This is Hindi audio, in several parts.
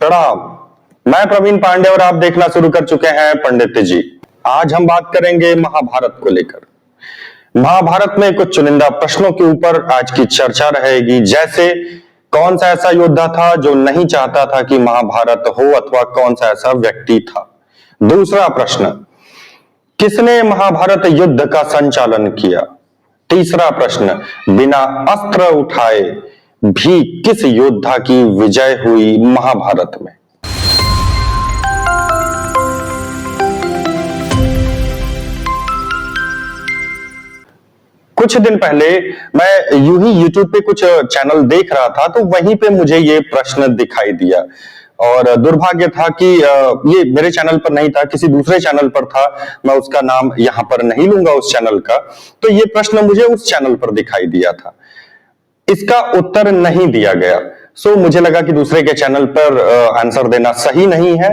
प्रणाम। मैं प्रवीण पांडे और आप देखना शुरू कर चुके हैं पंडित जी। आज हम बात करेंगे महाभारत को लेकर। महाभारत में कुछ चुनिंदा प्रश्नों के ऊपर आज की चर्चा रहेगी, जैसे कौन सा ऐसा योद्धा था जो नहीं चाहता था कि महाभारत हो, अथवा कौन सा ऐसा व्यक्ति था। दूसरा प्रश्न, किसने महाभारत युद्ध का संचालन किया। तीसरा प्रश्न, बिना अस्त्र उठाए भी किस योद्धा की विजय हुई महाभारत में। कुछ दिन पहले मैं यूं ही YouTube पे कुछ चैनल देख रहा था, तो वहीं पे मुझे ये प्रश्न दिखाई दिया और दुर्भाग्य था कि ये मेरे चैनल पर नहीं था, किसी दूसरे चैनल पर था। मैं उसका नाम यहां पर नहीं लूंगा उस चैनल का। तो ये प्रश्न मुझे उस चैनल पर दिखाई दिया था, इसका उत्तर नहीं दिया गया। सो मुझे लगा कि दूसरे के चैनल पर आंसर देना सही नहीं है,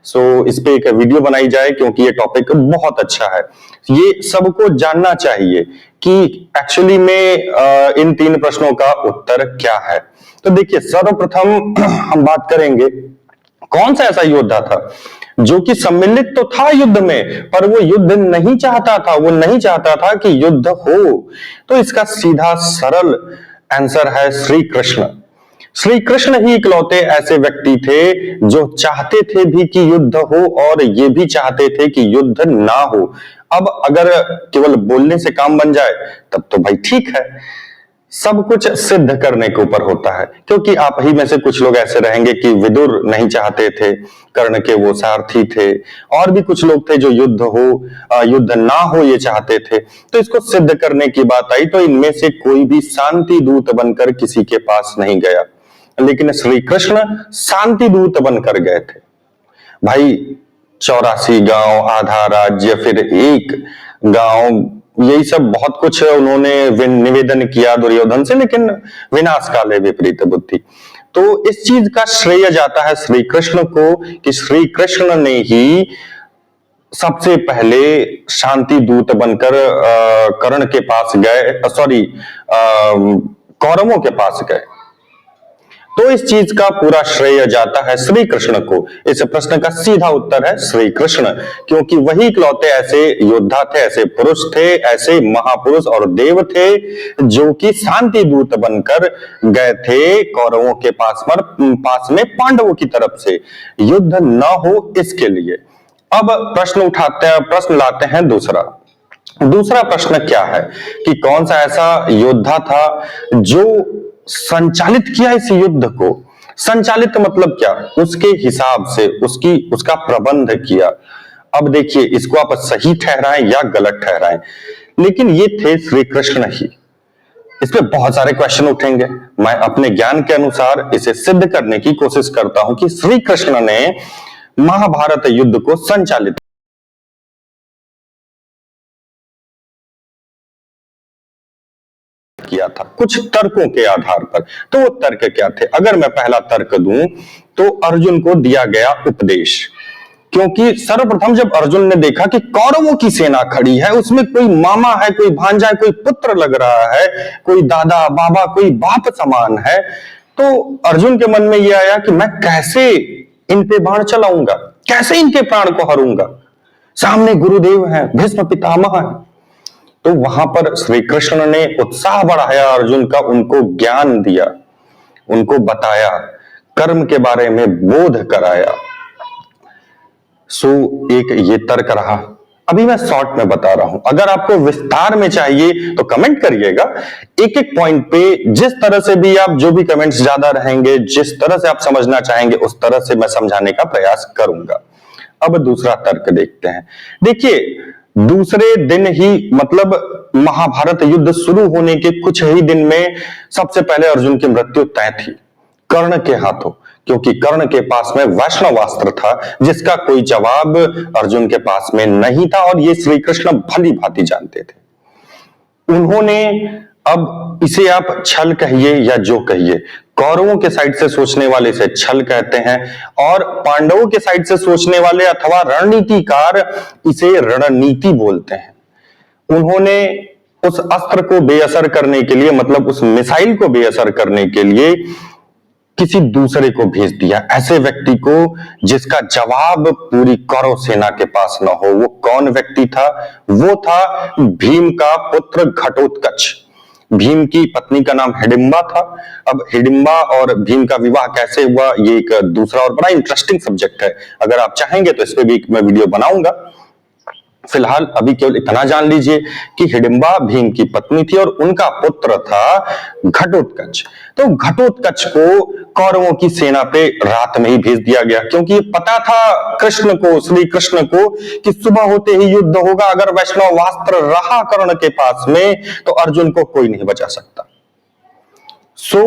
सो इस पे एक वीडियो बनाई जाए, क्योंकि ये टॉपिक बहुत अच्छा है। ये सबको जानना चाहिए कि एक्चुअली में इन तीन प्रश्नों का उत्तर क्या है। तो देखिए, सर्वप्रथम हम बात करेंगे कौन सा ऐसा योद्धा था जो कि सम्मिलित तो था युद्ध में, पर वो युद्ध नहीं चाहता था। वो नहीं चाहता था कि युद्ध हो। तो इसका सीधा सरल आंसर है श्री कृष्ण। श्री कृष्ण ही इकलौते ऐसे व्यक्ति थे जो चाहते थे भी कि युद्ध हो, और ये भी चाहते थे कि युद्ध ना हो। अब अगर केवल बोलने से काम बन जाए तब तो भाई ठीक है, सब कुछ सिद्ध करने के ऊपर होता है। क्योंकि आप ही में से कुछ लोग ऐसे रहेंगे कि विदुर नहीं चाहते थे, कर्ण के वो सारथी थे, और भी कुछ लोग थे जो युद्ध हो, युद्ध ना हो ये चाहते थे। तो इसको सिद्ध करने की बात आई तो इनमें से कोई भी शांति दूत बनकर किसी के पास नहीं गया, लेकिन श्री कृष्ण शांति दूत बनकर गए थे। भाई 84 गांव, आधा राज्य, फिर एक गांव, यही सब बहुत कुछ उन्होंने निवेदन किया दुर्योधन से, लेकिन विनाश काले विपरीत बुद्धि। तो इस चीज का श्रेय जाता है श्री कृष्ण को कि श्री कृष्ण ने ही सबसे पहले शांति दूत बनकर कर्ण के पास गए, कौरवों के पास गए। तो इस चीज का पूरा श्रेय जाता है श्री कृष्ण को। इस प्रश्न का सीधा उत्तर है श्री कृष्ण, क्योंकि वही इकलौते ऐसे योद्धा थे, ऐसे पुरुष थे, ऐसे महापुरुष और देव थे जो कि शांति दूत बनकर गए थे कौरवों के पास में पांडवों की तरफ से, युद्ध न हो इसके लिए। अब प्रश्न लाते हैं दूसरा प्रश्न क्या है कि कौन सा ऐसा योद्धा था जो संचालित किया इस युद्ध को। संचालित मतलब क्या, उसके हिसाब से उसका प्रबंध किया। अब देखिए, इसको आप सही ठहराएं या गलत ठहराएं, लेकिन ये थे श्री कृष्ण ही। इस पे बहुत सारे क्वेश्चन उठेंगे। मैं अपने ज्ञान के अनुसार इसे सिद्ध करने की कोशिश करता हूं कि श्री कृष्ण ने महाभारत युद्ध को संचालित किया था कुछ तर्कों के आधार पर। तो वो तर्क क्या थे? अगर मैं पहला तर्क दूं तो अर्जुन को दिया गया उपदेश, क्योंकि सर्वप्रथम जब अर्जुन ने देखा कि कौरवों की सेना खड़ी है, उसमें कोई मामा है, कोई भांजा है, कोई पुत्र लग रहा है, कोई दादा बाबा, कोई बाप समान है, तो अर्जुन के मन में यह आया कि मैं कैसे इन पे बाण चलाऊंगा, कैसे इनके प्राण को हरूंगा। सामने गुरुदेव हैं, भीष्म पितामह हैं। तो वहां पर श्री कृष्ण ने उत्साह बढ़ाया अर्जुन का, उनको ज्ञान दिया, उनको बताया, कर्म के बारे में बोध कराया। सो एक ये तर्क रहा। अभी मैं शॉर्ट में बता रहा हूं, अगर आपको विस्तार में चाहिए तो कमेंट करिएगा। एक एक पॉइंट पे जिस तरह से भी आप, जो भी कमेंट्स ज्यादा रहेंगे, जिस तरह से आप समझना चाहेंगे उस तरह से मैं समझाने का प्रयास करूंगा। अब दूसरा तर्क देखते हैं। देखिए, दूसरे दिन ही, मतलब महाभारत युद्ध शुरू होने के कुछ ही दिन में सबसे पहले अर्जुन की मृत्यु तय थी कर्ण के हाथों, क्योंकि कर्ण के पास में वैष्णवास्त्र था जिसका कोई जवाब अर्जुन के पास में नहीं था, और ये श्री कृष्ण भली भांति जानते थे। उन्होंने, अब इसे आप छल कहिए या जो कहिए, कौरवों के साइड से सोचने वाले से छल कहते हैं, और पांडवों के साइड से सोचने वाले अथवा रणनीतिकार इसे रणनीति बोलते हैं। उन्होंने उस अस्त्र को बेअसर करने के लिए, मतलब उस मिसाइल को बेअसर करने के लिए किसी दूसरे को भेज दिया, ऐसे व्यक्ति को जिसका जवाब पूरी कौरव सेना के पास न हो। वो कौन व्यक्ति था? वो था भीम का पुत्र घटोत्कच। भीम की पत्नी का नाम हिडिंबा था। अब हिडिंबा और भीम का विवाह कैसे हुआ, ये एक दूसरा और बड़ा इंटरेस्टिंग सब्जेक्ट है। अगर आप चाहेंगे तो इस पे भी मैं वीडियो बनाऊंगा। फिलहाल अभी केवल इतना जान लीजिए कि हिडिंबा भीम की पत्नी थी और उनका पुत्र था घटोत्कच। तो घटोत्कच को कौरवों की सेना पे रात में ही भेज दिया गया, क्योंकि पता था कृष्ण को, श्री कृष्ण को, कि सुबह होते ही युद्ध होगा। अगर वैष्णवास्त्र रहा कर्ण के पास में तो अर्जुन को कोई नहीं बचा सकता। सो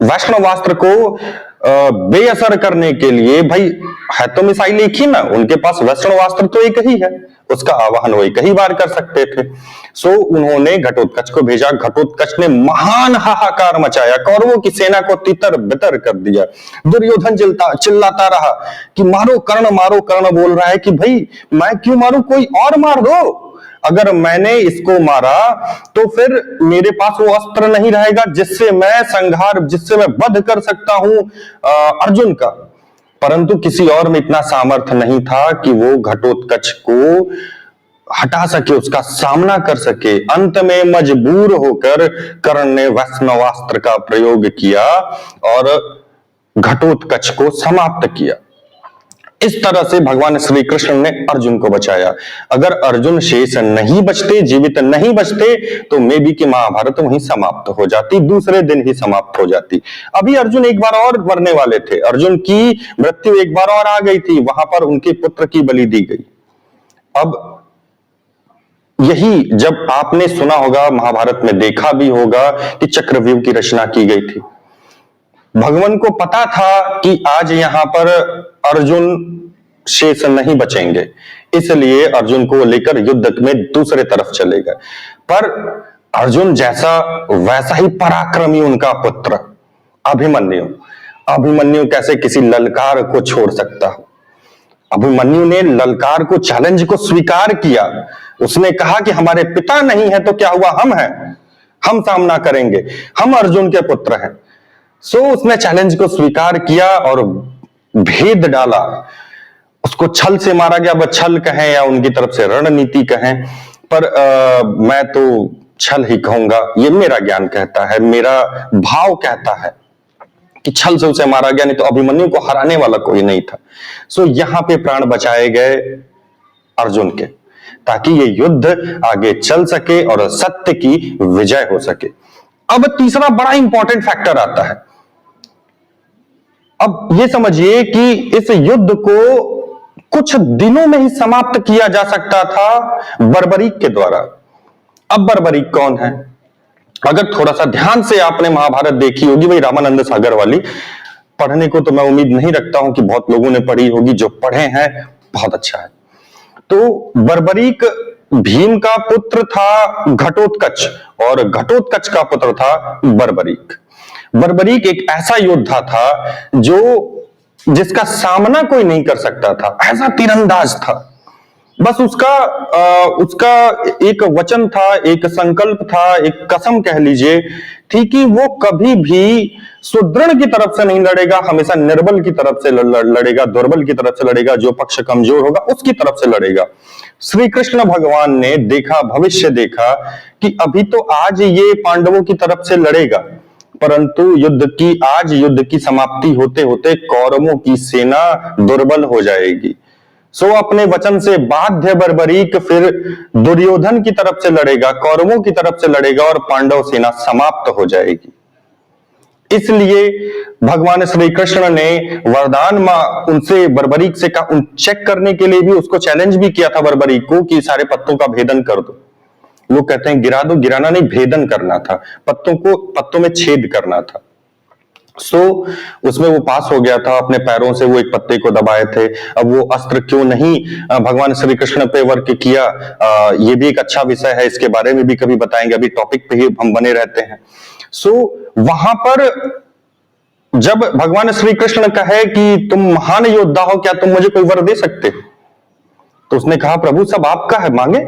वैष्णवास्त्र को बेअसर करने के लिए, भाई है तो मिसाइल एक ही ना, उनके पास वैष्णवास्त्र तो एक ही है, उसका आवाहन वो एक ही बार कर सकते थे। सो उन्होंने घटोत्कच को भेजा। घटोत्कच ने महान हाहाकार मचाया, कौरवों की सेना को तितर बितर कर दिया। दुर्योधन चिल्लाता रहा कि मारो कर्ण, मारो कर्ण। बोल रहा है कि भाई मैं क्यों मारूं, कोई और मार दो। अगर मैंने इसको मारा तो फिर मेरे पास वो अस्त्र नहीं रहेगा जिससे मैं वध कर सकता हूं अर्जुन का। परंतु किसी और में इतना सामर्थ्य नहीं था कि वो घटोत्कच को हटा सके, उसका सामना कर सके। अंत में मजबूर होकर कर्ण ने वैष्णवास्त्र का प्रयोग किया और घटोत्कच को समाप्त किया। इस तरह से भगवान श्री कृष्ण ने अर्जुन को बचाया। अगर अर्जुन शेष नहीं बचते, जीवित नहीं बचते, तो मे बी कि महाभारत वहीं समाप्त हो जाती, दूसरे दिन ही समाप्त हो जाती। अभी अर्जुन एक बार और मरने वाले थे, अर्जुन की मृत्यु एक बार और आ गई थी, वहां पर उनके पुत्र की बलि दी गई। अब यही जब आपने सुना होगा, महाभारत में देखा भी होगा कि चक्रव्यूह की रचना की गई थी। भगवान को पता था कि आज यहां पर अर्जुन शेष नहीं बचेंगे, इसलिए अर्जुन को लेकर युद्ध में दूसरे तरफ चले गए। पर अर्जुन जैसा वैसा ही पराक्रमी उनका पुत्र अभिमन्यु। अभिमन्यु कैसे किसी ललकार को छोड़ सकता हो? अभिमन्यु ने ललकार को, चैलेंज को स्वीकार किया। उसने कहा कि हमारे पिता नहीं है तो क्या हुआ, हम हैं, हम सामना करेंगे, हम अर्जुन के पुत्र हैं। सो उसने चैलेंज को स्वीकार किया और भेद डाला। उसको छल से मारा गया। वह छल कहें या उनकी तरफ से रणनीति कहें, पर मैं तो छल ही कहूंगा। ये मेरा ज्ञान कहता है, मेरा भाव कहता है कि छल से उसे मारा गया, नहीं तो अभिमन्यु को हराने वाला कोई नहीं था। सो यहां पे प्राण बचाए गए अर्जुन के, ताकि ये युद्ध आगे चल सके और सत्य की विजय हो सके। अब तीसरा बड़ा इंपॉर्टेंट फैक्टर आता है। अब ये समझिए कि इस युद्ध को कुछ दिनों में ही समाप्त किया जा सकता था बर्बरीक के द्वारा। अब बर्बरीक कौन है? अगर थोड़ा सा ध्यान से आपने महाभारत देखी होगी, वही रामानंद सागर वाली, पढ़ने को तो मैं उम्मीद नहीं रखता हूं कि बहुत लोगों ने पढ़ी होगी, जो पढ़े हैं बहुत अच्छा है। तो बर्बरीक भीम का पुत्र था घटोत्कच और घटोत्कच का पुत्र था बर्बरीक। बर्बरीक एक ऐसा योद्धा था जिसका सामना कोई नहीं कर सकता था, ऐसा तीरंदाज था। बस उसका एक वचन था, एक संकल्प था, एक कसम कह लीजिए थी कि वो कभी भी सुदृढ़ की तरफ से नहीं लड़ेगा, हमेशा निर्बल की तरफ से लड़ेगा, दुर्बल की तरफ से लड़ेगा, जो पक्ष कमजोर होगा उसकी तरफ से लड़ेगा। श्री कृष्ण भगवान ने देखा, भविष्य देखा कि अभी तो आज ये पांडवों की तरफ से लड़ेगा, परंतु आज युद्ध की समाप्ति होते होते कौरवों की सेना दुर्बल हो जाएगी। सो अपने वचन से बाध्य बर्बरीक फिर दुर्योधन की तरफ से लड़ेगा, कौरवों की तरफ से लड़ेगा और पांडव सेना समाप्त हो जाएगी। इसलिए भगवान श्री कृष्ण ने वरदान उनसे बर्बरीक से कहा, चेक करने के लिए भी उसको चैलेंज भी किया था बर्बरीक को कि सारे पत्तों का भेदन कर दो। लोग कहते हैं गिरा दो, गिराना नहीं, भेदन करना था, पत्तों में छेद करना था। सो उसमें वो पास हो गया था, अपने पैरों से वो एक पत्ते को दबाए थे। अब वो अस्त्र क्यों नहीं भगवान श्री कृष्ण पे वर्क किया, ये भी एक अच्छा विषय है, इसके बारे में भी कभी बताएंगे, अभी टॉपिक पे ही हम बने रहते हैं। सो वहां पर जब भगवान श्री कृष्ण कहे कि तुम महान योद्धा हो, क्या तुम मुझे कोई वर दे सकते? तो उसने कहा प्रभु सब आपका है, मांगे।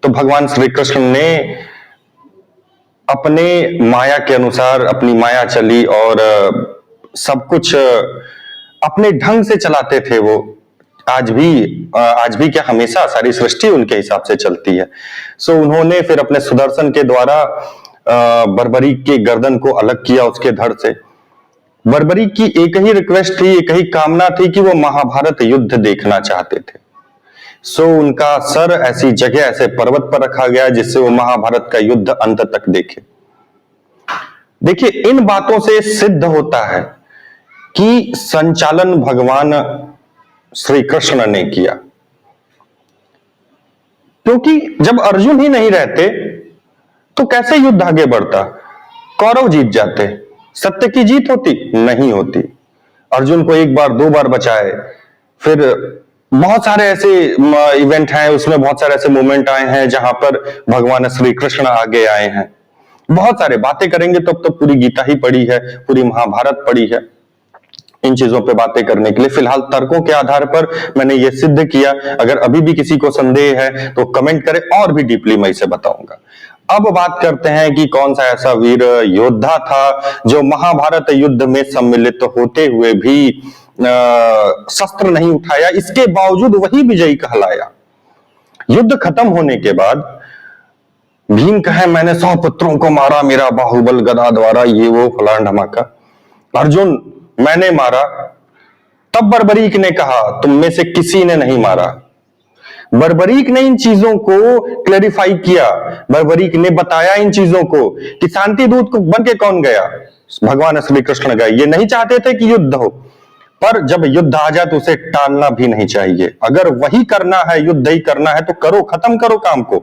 तो भगवान श्री कृष्ण ने अपने माया के अनुसार अपनी माया चली और सब कुछ अपने ढंग से चलाते थे वो। आज भी क्या, हमेशा सारी सृष्टि उनके हिसाब से चलती है। सो उन्होंने फिर अपने सुदर्शन के द्वारा बर्बरीक की गर्दन को अलग किया उसके धड़ से। बर्बरीक की एक ही रिक्वेस्ट थी, एक ही कामना थी कि वो महाभारत युद्ध देखना चाहते थे। सो उनका सर ऐसी जगह, ऐसे पर्वत पर रखा गया जिससे वो महाभारत का युद्ध अंत तक देखे। देखिए, इन बातों से सिद्ध होता है कि संचालन भगवान श्री कृष्ण ने किया, क्योंकि जब अर्जुन ही नहीं रहते तो कैसे युद्ध आगे बढ़ता? कौरव जीत जाते, सत्य की जीत होती? नहीं होती। अर्जुन को एक बार दो बार बचाए, फिर बहुत सारे ऐसे इवेंट हैं, उसमें बहुत सारे ऐसे मोमेंट आए हैं जहां पर भगवान श्री कृष्ण आगे आए हैं। बहुत सारे बातें करेंगे तो अब तो पूरी गीता ही पढ़ी है, पूरी महाभारत पढ़ी है इन चीजों पे बातें करने के लिए। फिलहाल तर्कों के आधार पर मैंने ये सिद्ध किया। अगर अभी भी किसी को संदेह है तो कमेंट करें, और भी डीपली मैं इसे बताऊंगा। अब बात करते हैं कि कौन सा ऐसा वीर योद्धा था जो महाभारत युद्ध में सम्मिलित होते हुए भी शस्त्र नहीं उठाया, इसके बावजूद वही विजयी कहलाया। युद्ध खत्म होने के बाद भीम कहे मैंने 100 पुत्रों को मारा, मेरा बाहुबल गदा द्वारा, ये वो फलान धमाका। अर्जुन मैंने मारा। तब बर्बरीक ने कहा तुम में से किसी ने नहीं मारा। बर्बरीक ने इन चीजों को क्लैरिफाई किया, बर्बरीक ने बताया इन चीजों को कि शांति दूत को बन के कौन गया? भगवान श्री कृष्ण गए। ये नहीं चाहते थे कि युद्ध हो, पर जब युद्ध आ जाए तो उसे टालना भी नहीं चाहिए। अगर वही करना है, युद्ध ही करना है, तो करो, खत्म करो काम को।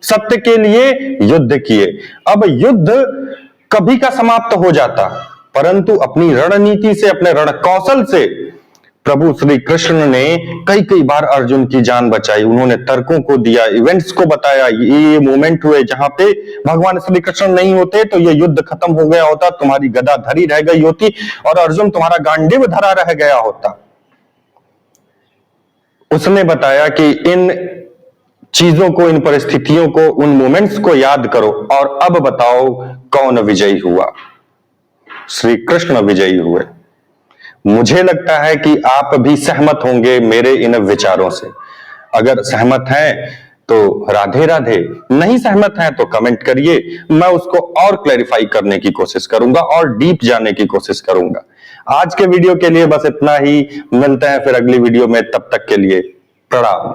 सत्य के लिए युद्ध किए। अब युद्ध कभी का समाप्त हो जाता, परंतु अपनी रणनीति से, अपने रण कौशल से प्रभु श्री कृष्ण ने कई कई बार अर्जुन की जान बचाई। उन्होंने तर्कों को दिया, इवेंट्स को बताया, ये मोमेंट हुए जहां पे भगवान श्री कृष्ण नहीं होते तो ये युद्ध खत्म हो गया होता, तुम्हारी गदा धरी रह गई होती और अर्जुन तुम्हारा गांडीव धरा रह गया होता। उसने बताया कि इन चीजों को, इन परिस्थितियों को, उन मोमेंट्स को याद करो और अब बताओ कौन विजयी हुआ? श्री कृष्ण विजयी हुए। मुझे लगता है कि आप भी सहमत होंगे मेरे इन विचारों से। अगर सहमत हैं तो राधे राधे, नहीं सहमत हैं तो कमेंट करिए, मैं उसको और क्लैरिफाई करने की कोशिश करूंगा और डीप जाने की कोशिश करूंगा। आज के वीडियो के लिए बस इतना ही, मिलते हैं फिर अगली वीडियो में, तब तक के लिए प्रणाम।